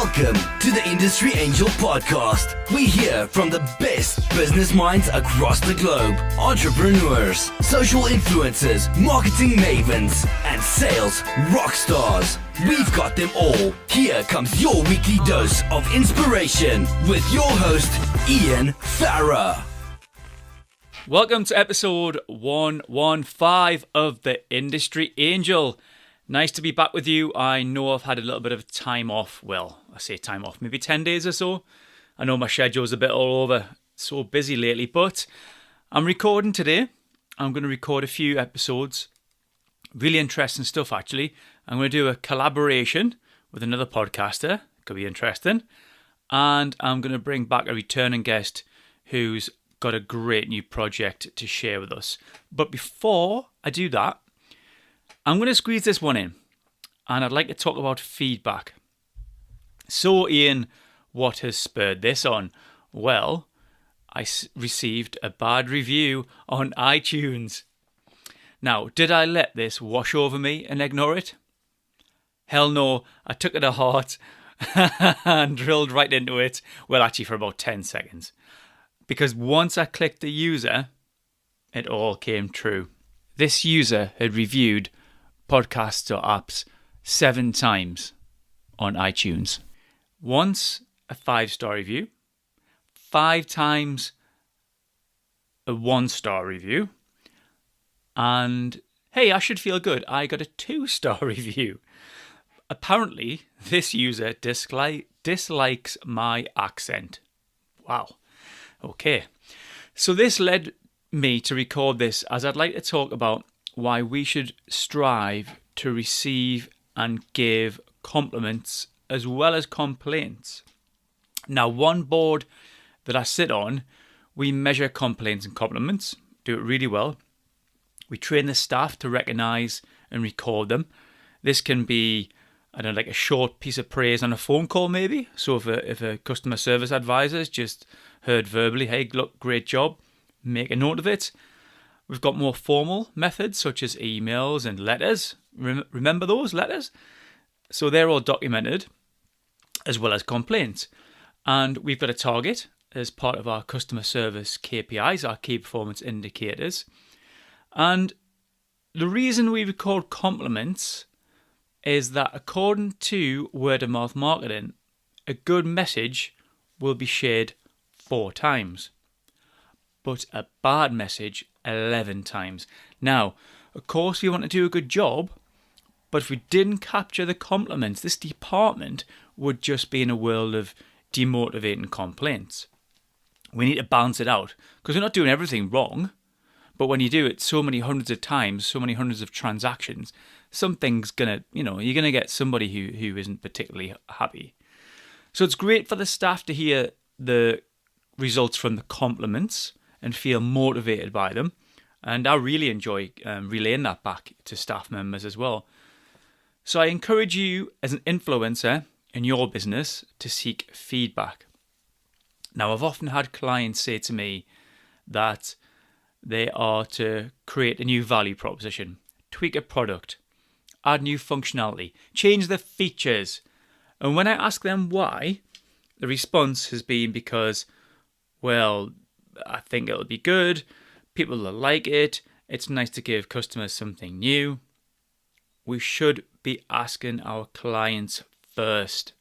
Welcome to the Industry Angel Podcast. We hear from the best business minds across the globe. Entrepreneurs, social influencers, marketing mavens, and sales rock stars. We've got them all. Here comes your weekly dose of inspiration with your host, Ian Farah. Welcome to episode 115 of the Industry Angel. Nice to be back with you. I know I've had a little bit of time off. Well, I say time off, maybe 10 days or so. I know my schedule's a bit all over. So busy lately, but I'm recording today. I'm going to record a few episodes. Really interesting stuff, actually. I'm going to do a collaboration with another podcaster. Could be interesting. And I'm going to bring back a returning guest who's got a great new project to share with us. But before I do that, I'm going to squeeze this one in, and I'd like to talk about feedback. So, Ian, what has spurred this on? Well, I received a bad review on iTunes. Now, did I let this wash over me and ignore it? Hell no, I took it to heart and drilled right into it. Well, actually for about 10 seconds. Because once I clicked the user, it all came true. This user had reviewed podcasts or apps 7 times on iTunes. Once a 5-star review, 5 times a 1-star review, and hey, I should feel good, I got a 2-star review. Apparently, this user dislikes my accent. Wow. Okay. So this led me to record this as I'd like to talk about why we should strive to receive and give compliments as well as complaints. Now, one board that I sit on, we measure complaints and compliments, do it really well. We train the staff to recognise and record them. This can be, I don't know, like a short piece of praise on a phone call maybe. So if a customer service advisor's just heard verbally, hey, look, great job, make a note of it. We've got more formal methods such as emails and letters. Remember those letters? So they're all documented as well as complaints. And we've got a target as part of our customer service KPIs, our key performance indicators. And the reason we record compliments is that according to word of mouth marketing, a good message will be shared 4 times. But a bad message 11 times. Now, of course, we want to do a good job, but if we didn't capture the compliments, this department would just be in a world of demotivating complaints. We need to balance it out because we're not doing everything wrong, but when you do it so many hundreds of times, so many hundreds of transactions, something's gonna, you're gonna get somebody who isn't particularly happy. So it's great for the staff to hear the results from the compliments and feel motivated by them. And I really enjoy relaying that back to staff members as well. So I encourage you as an influencer in your business to seek feedback. Now, I've often had clients say to me that they are to create a new value proposition, tweak a product, add new functionality, change the features. And when I ask them why, the response has been because, well, I think it'll be good, people will like it, it's nice to give customers something new. We should be asking our clients first.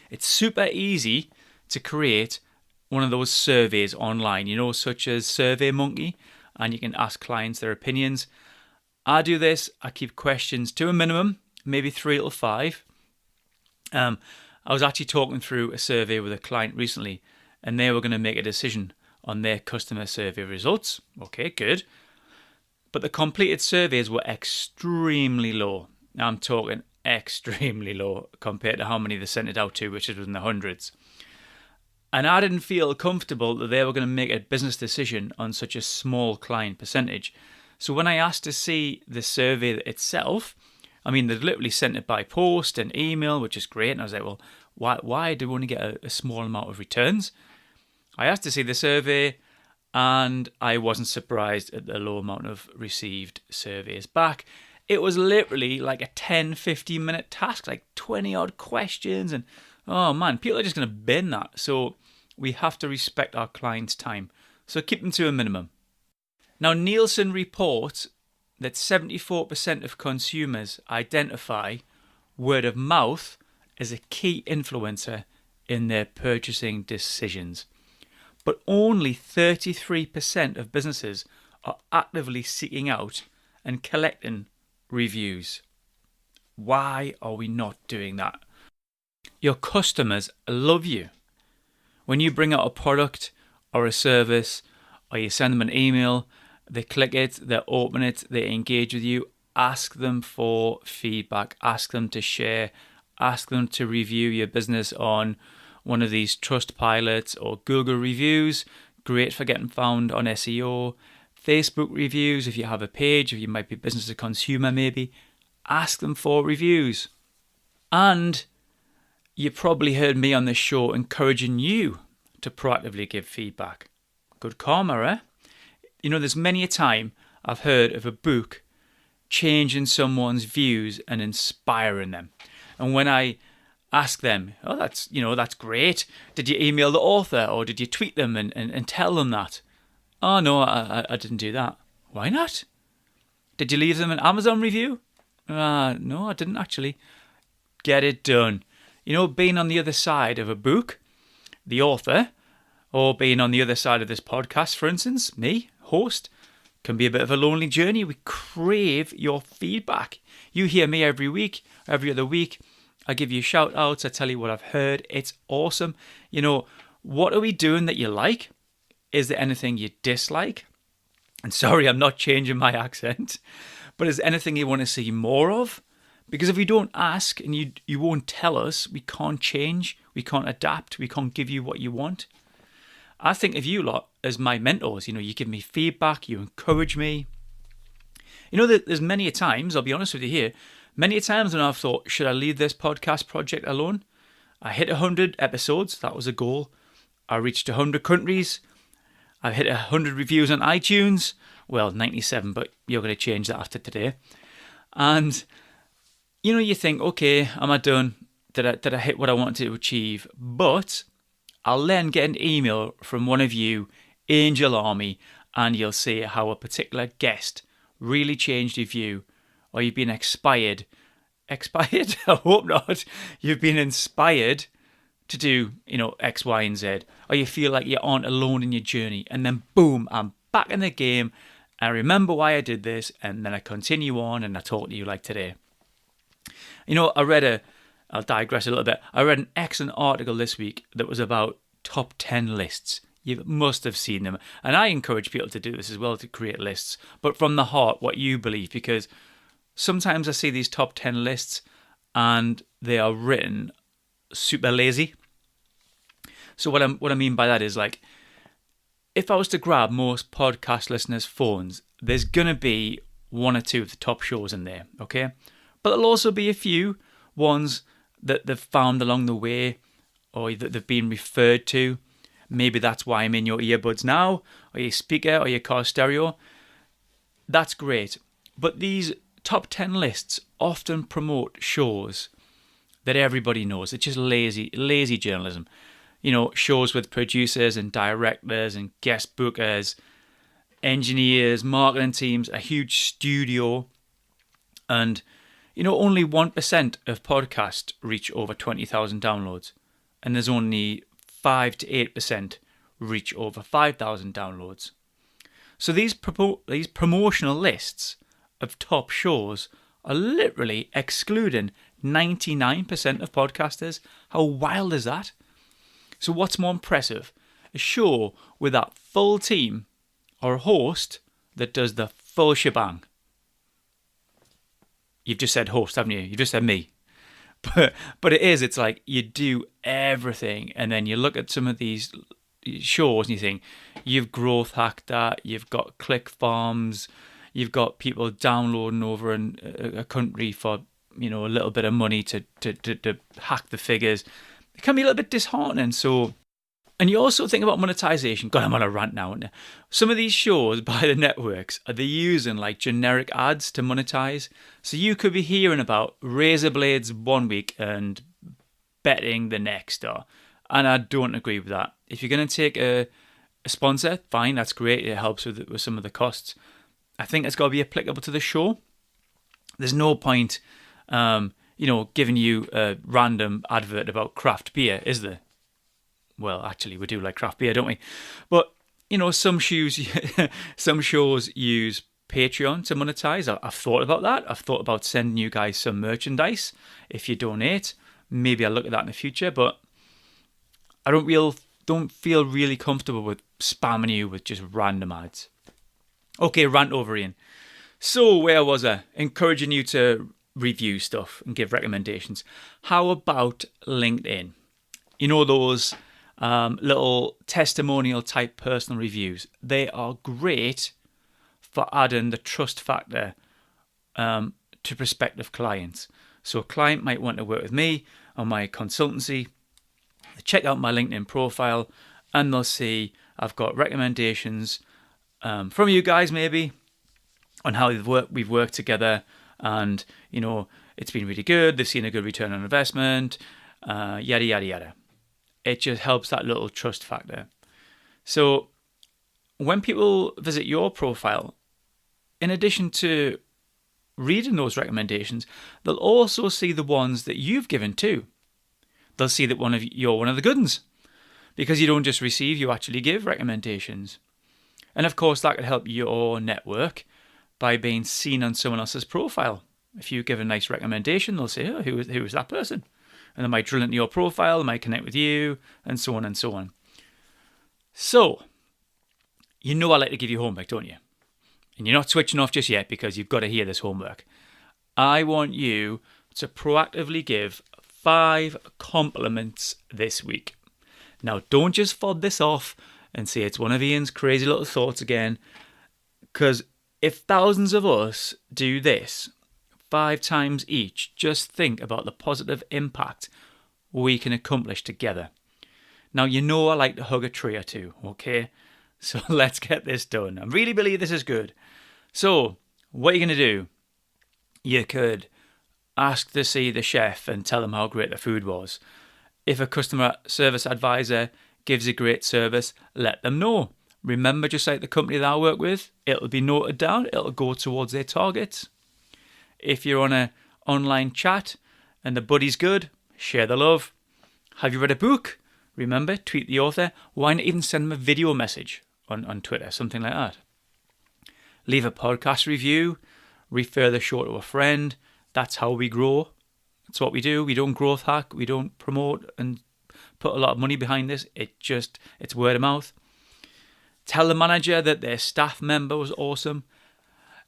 It's super easy to create one of those surveys online, such as SurveyMonkey, and you can ask clients their opinions. I do this, I keep questions to a minimum, maybe 3 or 5. I was actually talking through a survey with a client recently, and they were going to make a decision on their customer survey results. Okay, good. But the completed surveys were extremely low. Now I'm talking extremely low compared to how many they sent it out to, which was in the hundreds. And I didn't feel comfortable that they were going to make a business decision on such a small client percentage. So when I asked to see the survey itself, they literally sent it by post and email, which is great. And I was like, well, why do we only get a small amount of returns? I asked to see the survey, and I wasn't surprised at the low amount of received surveys back. it was literally like a 10, 15-minute task, like 20 odd questions. And oh man, people are just going to bin that. So we have to respect our clients' time. So keep them to a minimum. Now, Nielsen reports that 74% of consumers identify word of mouth as a key influencer in their purchasing decisions. But only 33% of businesses are actively seeking out and collecting reviews. Why are we not doing that? Your customers love you. When you bring out a product or a service, or you send them an email, they click it, they open it, they engage with you, ask them for feedback, ask them to share, ask them to review your business on one of these Trustpilots or Google reviews. Great for getting found on SEO. Facebook reviews, if you have a page, if you might be business to consumer maybe, ask them for reviews. And you probably heard me on this show encouraging you to proactively give feedback. Good karma, eh? You know, there's many a time I've heard of a book changing someone's views and inspiring them. And when I ask them, oh, that's great. Did you email the author or did you tweet them and tell them that? Oh, no, I didn't do that. Why not? Did you leave them an Amazon review? No, I didn't actually. Get it done. You know, being on the other side of a book, the author, or being on the other side of this podcast, for instance, me, host, can be a bit of a lonely journey. We crave your feedback. You hear me every week, every other week. I give you shout outs. I tell you what I've heard. It's awesome. You know, what are we doing that you like? Is there anything you dislike? And sorry, I'm not changing my accent, but is there anything you want to see more of? Because if we don't ask and you won't tell us, we can't change, we can't adapt, we can't give you what you want. I think of you lot as my mentors. You know, you give me feedback, you encourage me. You know, there's many a times, I'll be honest with you here, many a times when I've thought, should I leave this podcast project alone? I hit 100 episodes, that was a goal. I reached 100 countries. I've hit 100 reviews on iTunes. Well, 97, but you're going to change that after today. And, you know, you think, okay, am I done? Did I hit what I wanted to achieve? But I'll then get an email from one of you, Angel Army, and you'll see how a particular guest really changed your view, or you've been expired? I hope not. You've been inspired to do, you know, X, Y, and Z, or you feel like you aren't alone in your journey, and then boom, I'm back in the game. I remember why I did this, and then I continue on, and I talk to you like today. You know, I'll digress a little bit. I read an excellent article this week that was about top 10 lists. You must have seen them. And I encourage people to do this as well, to create lists. But from the heart, what you believe. Because sometimes I see these top 10 lists and they are written super lazy. So what I mean by that is, like, if I was to grab most podcast listeners' phones, there's going to be one or two of the top shows in there, okay? But there'll also be a few ones that they've found along the way, or that they've been referred to. Maybe that's why I'm in your earbuds now, or your speaker, or your car stereo. That's great. But these top 10 lists often promote shows that everybody knows. It's just lazy journalism. You know, shows with producers and directors and guest bookers, engineers, marketing teams, a huge studio. And, you know, only 1% of podcasts reach over 20,000 downloads. And there's only 5 to 8% reach over 5,000 downloads. So these promotional lists of top shows are literally excluding 99% of podcasters. How wild is that? So what's more impressive? A show with that full team, or a host that does the full shebang? You've just said host, haven't you? You just said me. But it's like you do everything, and then you look at some of these shows and you think, you've growth hacked that, you've got click farms, you've got people downloading over in a country for, you know, a little bit of money to hack the figures. It can be a little bit disheartening. So And you also think about monetization. God, I'm on a rant now. Some of these shows by the networks, are they using like generic ads to monetize? So you could be hearing about razor blades one week and betting the next. And I don't agree with that. If you're going to take a sponsor, fine, that's great. It helps with some of the costs. I think it's got to be applicable to the show. There's no point, giving you a random advert about craft beer, is there? Well, actually, we do like craft beer, don't we? But, some shows use Patreon to monetize. I've thought about that. I've thought about sending you guys some merchandise if you donate. Maybe I'll look at that in the future, but I don't feel really comfortable with spamming you with just random ads. Okay, rant over, Ian. So, where was I? Encouraging you to review stuff and give recommendations. How about LinkedIn? Those little testimonial type personal reviews. They are great for adding the trust factor to prospective clients. So a client might want to work with me on my consultancy. They check out my LinkedIn profile and they'll see I've got recommendations from you guys maybe on how we've worked together, and it's been really good. They've seen a good return on investment, yada yada yada. It just helps that little trust factor. So when people visit your profile, in addition to reading those recommendations, they'll also see the ones that you've given too. They'll see that you're one of the good ones, because you don't just receive, you actually give recommendations. And of course, that could help your network by being seen on someone else's profile. If you give a nice recommendation, they'll say, oh, who is that person? And they might drill into your profile, they might connect with you, and so on and so on. So, I like to give you homework, don't you? And you're not switching off just yet because you've got to hear this homework. I want you to proactively give 5 compliments this week. Now, don't just fod this off and say it's one of Ian's crazy little thoughts again, because if thousands of us do this 5 times each, just think about the positive impact we can accomplish together. Now, I like to hug a tree or two, okay? So let's get this done. I really believe this is good. So, what are you going to do? You could ask to see the chef and tell them how great the food was. If a customer service advisor gives a great service, let them know. Remember, just like the company that I work with, it'll be noted down. It'll go towards their targets. If you're on an online chat and the buddy's good, share the love. Have you read a book? Remember, tweet the author. Why not even send them a video message on Twitter, something like that. Leave a podcast review. Refer the show to a friend. That's how we grow. That's what we do. We don't growth hack. We don't promote and put a lot of money behind this. It's word of mouth. Tell the manager that their staff member was awesome.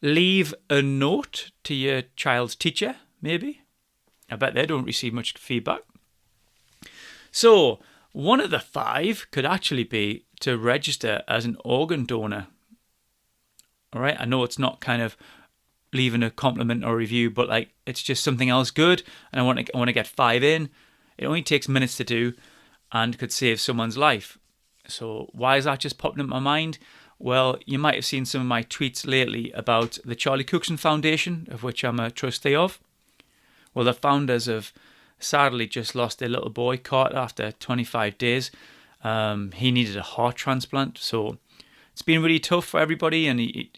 Leave a note to your child's teacher, maybe. I bet they don't receive much feedback. So, one of the 5 could actually be to register as an organ donor. All right, I know it's not kind of leaving a compliment or review, but it's just something else good, and I want to get 5 in. It only takes minutes to do, and could save someone's life. So why is that just popping in my mind? Well, you might have seen some of my tweets lately about the Charlie Cookson Foundation, of which I'm a trustee of. Well, the founders have sadly just lost their little boy, Carter, after 25 days. He needed a heart transplant, so it's been really tough for everybody. And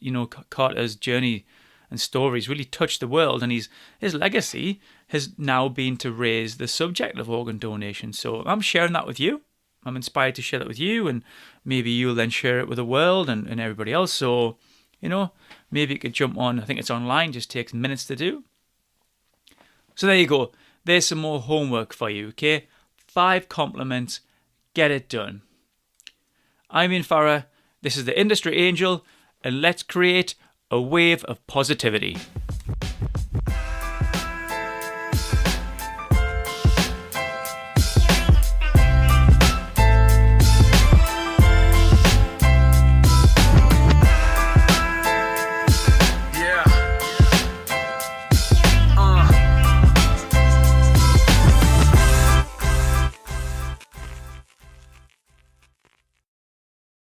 Carter's journey and stories really touched the world, and his legacy has now been to raise the subject of organ donation. So I'm sharing that with you. I'm inspired to share that with you, and maybe you'll then share it with the world and everybody else. So, maybe you could jump on. I think it's online, just takes minutes to do. So there you go. There's some more homework for you, okay? 5 compliments. Get it done. I'm Ian Farrer. This is the Industry Angel, and let's create a wave of positivity.